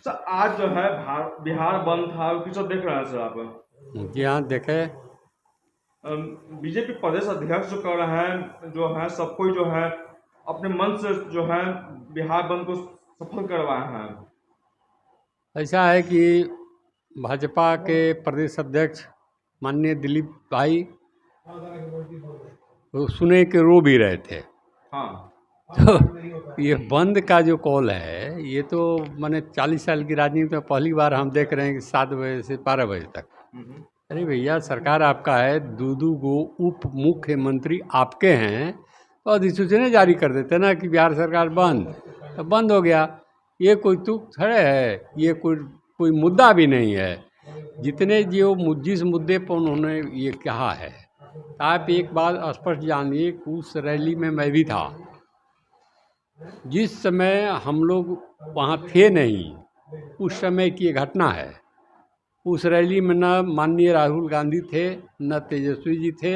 Sir आज जो है बिहार बंद था, किस देख रहे हैं सर आप? जी हाँ, देखे। बीजेपी प्रदेश अध्यक्ष जो कर रहे हैं, जो है सब कोई जो है अपने मन से जो है बिहार बंद को सफल करवाए हैं। ऐसा है कि भाजपा के प्रदेश अध्यक्ष माननीय दिलीप भाई वो सुने के रो भी रहे थे। हाँ। तो ये बंद का जो कॉल है, ये तो मैंने 40 साल की राजनीति में पहली बार हम देख रहे हैं कि 7 बजे से 12 बजे तक। अरे भैया, सरकार आपका है, दो गो उप मुख्यमंत्री आपके हैं, तो अधिसूचना जारी कर देते ना कि बिहार सरकार बंद, तो बंद हो गया। ये कोई तुक थोड़े है, ये कोई कोई मुद्दा भी नहीं है। जितने जो जिस मुद्दे पर उन्होंने ये कहा है, आप एक बात स्पष्ट जानिए कि उस रैली में मैं भी था। जिस समय हम लोग वहाँ थे नहीं, उस समय की ये घटना है। उस रैली में न माननीय राहुल गांधी थे, न तेजस्वी जी थे,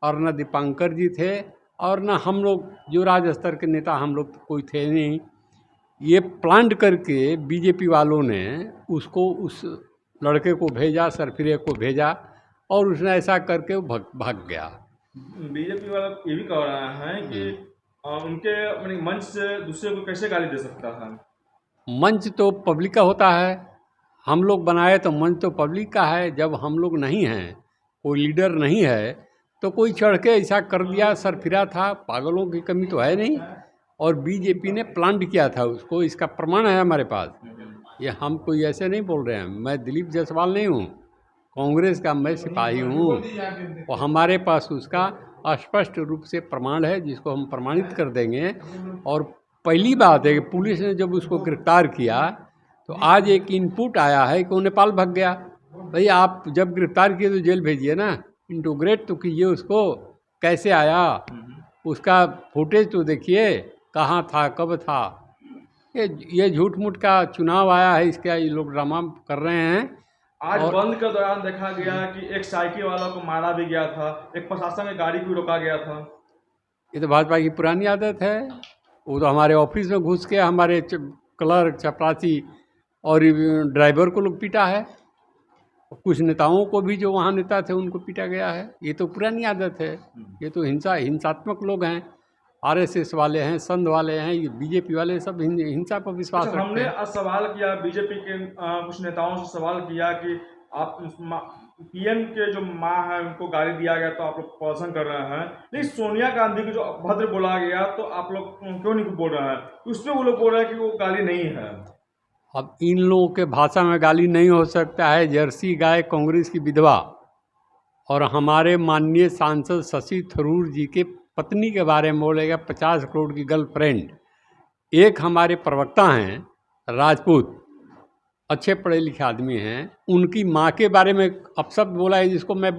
और न दीपांकर जी थे, और न हम लोग जो राज्य स्तर के नेता हम लोग कोई थे नहीं। ये प्लान करके बीजेपी वालों ने उसको उस लड़के को भेजा, सरफिरे को भेजा, और उसने ऐसा करके वो भाग गया। बीजेपी वाला ये भी कह रहे हैं कि उनके अपने मंच से दूसरे को कैसे गाली दे सकता है। मंच तो पब्लिक का होता है, हम लोग बनाए तो मंच तो पब्लिक का है। जब हम लोग नहीं हैं, कोई लीडर नहीं है, तो कोई चढ़ के ऐसा कर दिया, सरफिरा था। पागलों की कमी तो है नहीं। और बीजेपी ने प्लान किया था उसको, इसका प्रमाण है हमारे पास। ये हम कोई ऐसे नहीं बोल रहे हैं। मैं दिलीप जायसवाल नहीं हूँ, कांग्रेस का मैं सिपाही हूँ, और हमारे पास उसका स्पष्ट रूप से प्रमाण है, जिसको हम प्रमाणित कर देंगे। और पहली बात है कि पुलिस ने जब उसको गिरफ्तार किया, तो आज एक इनपुट आया है कि वो नेपाल भाग गया। भाई, आप जब गिरफ्तार किए तो जेल भेजिए ना, इंटोग्रेट तो कीजिए उसको, कैसे आया, उसका फुटेज तो देखिए, कहाँ था, कब था। ये झूठ मूठ का चुनाव आया है, इसका ये लोग ड्रामा कर रहे हैं। आज और बंद के दौरान देखा गया कि एक साइकिल वाला को मारा भी गया था, एक प्रशासन की गाड़ी को रोका गया था। ये तो भाजपा की पुरानी आदत है। वो तो हमारे ऑफिस में घुस के हमारे क्लर्क, चपरासी और ड्राइवर को लोग पीटा है। कुछ नेताओं को भी, जो वहाँ नेता थे, उनको पीटा गया है। ये तो पुरानी आदत है। ये तो हिंसात्मक लोग हैं। आरएसएस वाले हैं, संघ वाले हैं, ये बीजेपी वाले सब हिंसा पर विश्वास अच्छा, रखते हमने हैं। आज सवाल किया बीजेपी के कुछ नेताओं से, सवाल किया कि आप पीएम के जो माँ है उनको गाली दिया गया तो आप लोग प्रदर्शन कर रहे हैं, लेकिन सोनिया गांधी को जो अभद्र बोला गया तो आप लोग क्यों नहीं बोल रहे हैं? उस पर वो लोग बोल रहे हैं कि वो गाली नहीं है। अब इन लोगों के भाषा में गाली नहीं हो सकता है। जर्सी गाय कांग्रेस की विधवा और हमारे माननीय सांसद शशि थरूर जी के पत्नी के बारे में बोलेगा, 50 करोड़ की गर्लफ्रेंड। एक हमारे प्रवक्ता हैं राजपूत, अच्छे पढ़े लिखे आदमी हैं, उनकी माँ के बारे में अपशब्द बोला है, जिसको मैं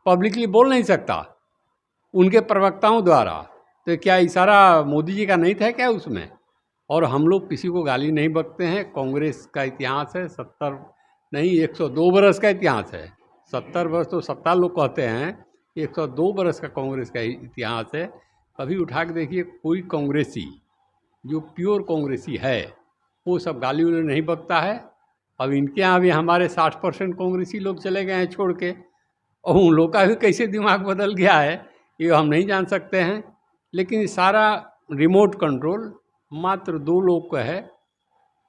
पब्लिकली बोल नहीं सकता, उनके प्रवक्ताओं द्वारा। तो क्या इशारा मोदी जी का नहीं था क्या उसमें? और हम लोग किसी को गाली नहीं बकते हैं। कांग्रेस का इतिहास है 70 नहीं 102 बरस का इतिहास है। 70 वर्ष तो 70 लोग कहते हैं, 102 बरस का कांग्रेस का इतिहास है। कभी उठा के देखिए, कोई कांग्रेसी जो प्योर कांग्रेसी है, वो सब गाली उली नहीं बकता है। अब इनके यहाँ भी हमारे 60% कांग्रेसी लोग चले गए हैं छोड़ के, और उन लोग का भी कैसे दिमाग बदल गया है, ये हम नहीं जान सकते हैं। लेकिन सारा रिमोट कंट्रोल मात्र 2 लोग का है।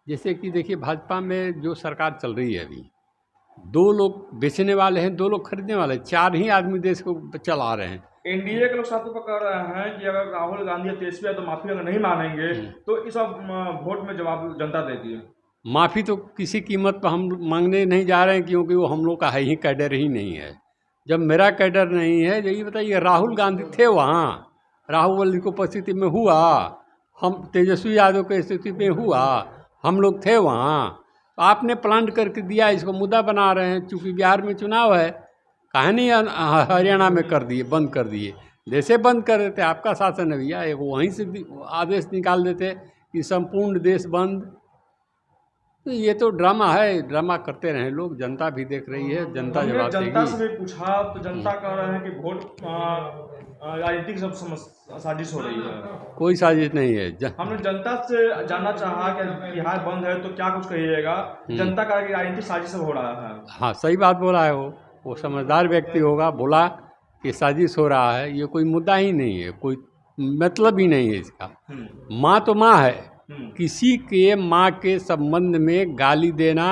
जैसे कि देखिए, भाजपा में जो सरकार चल रही है अभी, 2 लोग बेचने वाले हैं, 2 लोग खरीदने वाले हैं, 4 ही आदमी देश को चला रहे हैं। एनडीए के लोग साथ पकड़ रहे हैं कि अगर राहुल गांधी या तेजस्वी यादव माफी अगर नहीं मानेंगे तो इस वोट में जवाब जनता देगी। माफ़ी तो किसी कीमत पर हम मांगने नहीं जा रहे हैं, क्योंकि वो हम लोग का है ही कैडर ही नहीं है। जब मेरा कैडर नहीं है, यही बताइए, राहुल गांधी थे वहाँ, राहुल की उपस्थिति में हुआ, हम तेजस्वी यादव की स्थिति में हुआ, हम लोग थे वहाँ। तो आपने प्लान करके दिया, इसको मुद्दा बना रहे हैं। चूँकि बिहार में चुनाव है, काहे नहीं हरियाणा में कर दिए, बंद कर दिए? जैसे बंद कर देते, आपका शासन है भैया, एक वहीं से आदेश निकाल देते कि संपूर्ण देश बंद। तो ये तो ड्रामा है, ड्रामा करते रहे लोग, जनता भी देख रही है, जनता हमने जवाब जनता देगी। से भी पूछा तो जनता कह रहे हैं कि वोट राजनीतिक सब साजिश हो रही है। कोई साजिश नहीं है। हमने जनता से जानना चाहा कि बिहार बंद है तो क्या कुछ कहिएगा। जनता का कि राजनीतिक साजिश सब हो रहा है। हाँ, सही बात बोला है वो समझदार व्यक्ति होगा, बोला कि साजिश हो रहा है, ये कोई मुद्दा ही नहीं है, कोई मतलब ही नहीं है इसका। माँ तो माँ है, किसी के माँ के संबंध में गाली देना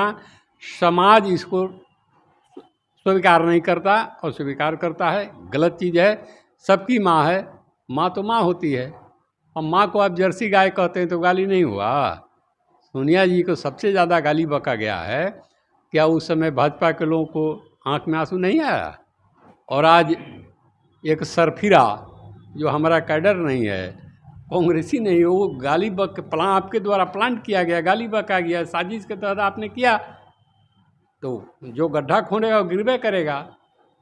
समाज इसको स्वीकार नहीं करता और स्वीकार करता है, गलत चीज़ है। सबकी माँ है, माँ तो माँ होती है। और माँ को आप जर्सी गाय कहते हैं तो गाली नहीं हुआ। सोनिया जी को सबसे ज़्यादा गाली बका गया है। क्या उस समय भाजपा के लोगों को आंख में आंसू नहीं आया? और आज एक सरफिरा जो हमारा कैडर नहीं है, कांग्रेसी नहीं है, वो गाली बक प्लान आपके द्वारा प्लांट किया गया, गाली बका गया, साजिश के तहत आपने किया, तो जो गड्ढा खोनेगा वो गिरबे करेगा।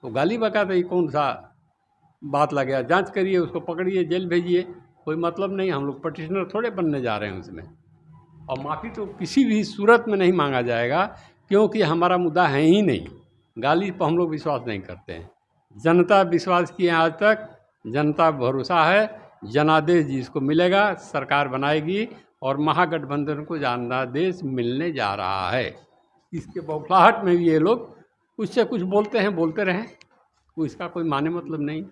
तो गाली बका तो ये कौन सा बात लगे? जांच करिए, उसको पकड़िए, जेल भेजिए, कोई मतलब नहीं। हम लोग पटिशनर थोड़े बनने जा रहे हैं उसमें। और माफ़ी तो किसी भी सूरत में नहीं मांगा जाएगा, क्योंकि हमारा मुद्दा है ही नहीं। गाली पर हम लोग विश्वास नहीं करते हैं। जनता विश्वास किए आज तक, जनता भरोसा है, जनादेश जिसको मिलेगा सरकार बनाएगी और महागठबंधन को जनादेश मिलने जा रहा है। इसके बौखलाहट में भी ये लोग कुछ से कुछ बोलते हैं, बोलते रहें, इसका कोई माने मतलब नहीं।